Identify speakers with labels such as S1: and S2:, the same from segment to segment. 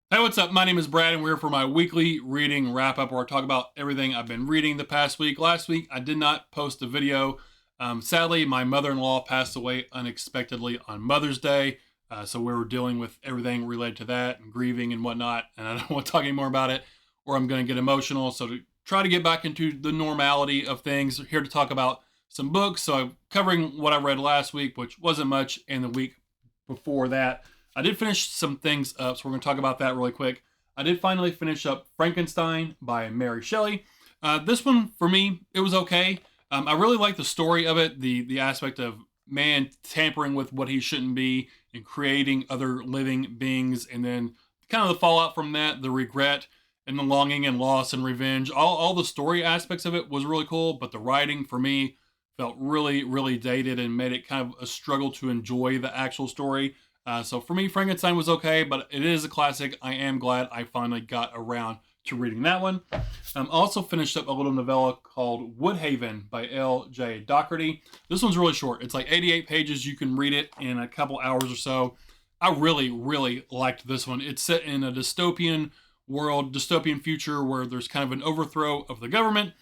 S1: Hey, what's up? My name is Brad, and we're here for my weekly reading wrap up where I talk about everything I've been reading the past week. Last week, I did not post a video. Sadly, my mother in law passed away unexpectedly on Mother's Day. So we were dealing with everything related to that and grieving and whatnot. And I don't want to talk anymore about it or I'm going to get emotional. So, to try to get back into the normality of things, here to talk about some books. So, I'm covering what I read last week, which wasn't much, and the week before that. I did finish some things up, so we're going to talk about that really quick. I did finally finish up Frankenstein by Mary Shelley. This one, for me, it was okay. I really like the story of it, the aspect of man tampering with what he shouldn't be and creating other living beings, and then kind of the fallout from that, the regret and the longing and loss and revenge. All the story aspects of it was really cool, but the writing for me felt really, really dated and made it kind of a struggle to enjoy the actual story. So for me, Frankenstein was okay, but it is a classic. I am glad I finally got around to reading that one. Also finished up a little novella called Woodhaven by L.J. Docherty. This one's really short. It's like 88 pages. You can read it in a couple hours or so. I really, really liked this one. It's set in a dystopian world, dystopian future where there's kind of an overthrow of the government,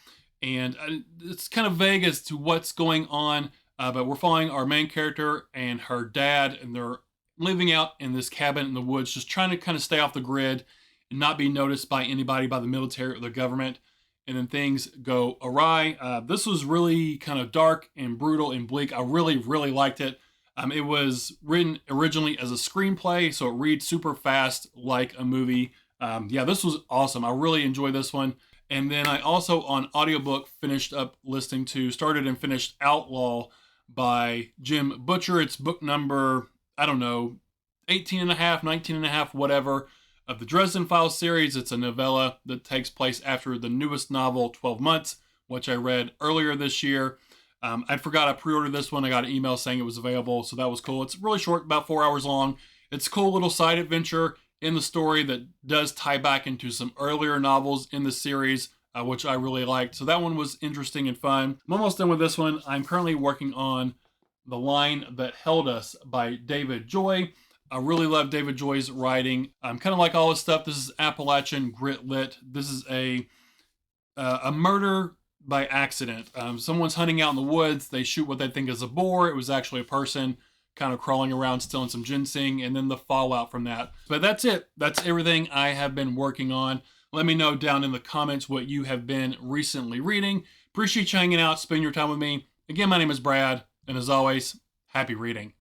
S1: and it's kind of vague as to what's going on. But we're following our main character and her dad, and they're living out in this cabin in the woods, just trying to kind of stay off the grid and not be noticed by anybody, by the military or the government. And then things go awry. This was really kind of dark and brutal and bleak. I really, really liked it. It was written originally as a screenplay, so it reads super fast like a movie. Yeah, this was awesome. I really enjoyed this one. And then I also, on audiobook, started and finished Outlaw by Jim Butcher. It's book number, I don't know, 18 and a half, 19 and a half, whatever, of the Dresden Files series. It's a novella that takes place after the newest novel, 12 Months, which I read earlier this year. I forgot I pre-ordered this one. I got an email saying it was available, so that was cool. It's really short, about 4 hours long. It's a cool little side adventure in the story that does tie back into some earlier novels in the series, which I really liked. So that one was interesting and fun. I'm almost done with this one. I'm currently working on The Line That Held Us by David Joy. I really love David Joy's writing. Kind of like all his stuff. This is Appalachian grit lit. This is a murder by accident. Someone's hunting out in the woods. They shoot what they think is a boar. It was actually a person kind of crawling around stealing some ginseng, and then the fallout from that. But that's it. That's everything I have been working on. Let me know down in the comments what you have been recently reading. Appreciate you hanging out, spending your time with me. Again, my name is Brad, and as always, happy reading.